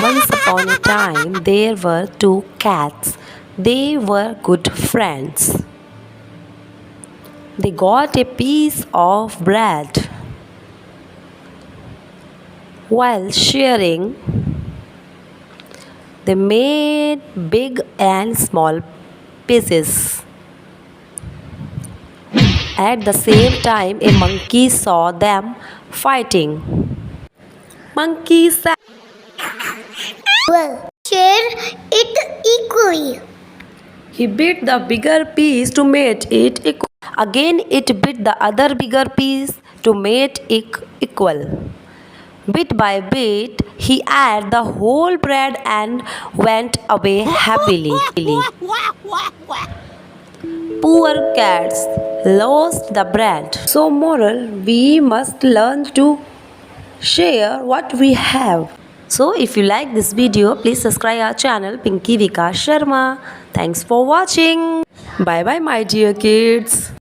Once upon a time, there were two cats. They were good friends. They got a piece of bread. While sharing, they made big and small pieces. At the same time, a monkey saw them fighting. Monkey said, Well, share it equally. he bit the bigger piece to make it equal. Again, it bit the other bigger piece to make it equal. Bit by bit, he ate the whole bread and went away happily. Poor cats lost the bread. So, moral, we must learn to share what we have. So, if you like this video, please subscribe our channel Pinky Vikas Sharma. Thanks for watching. Bye bye, my dear kids.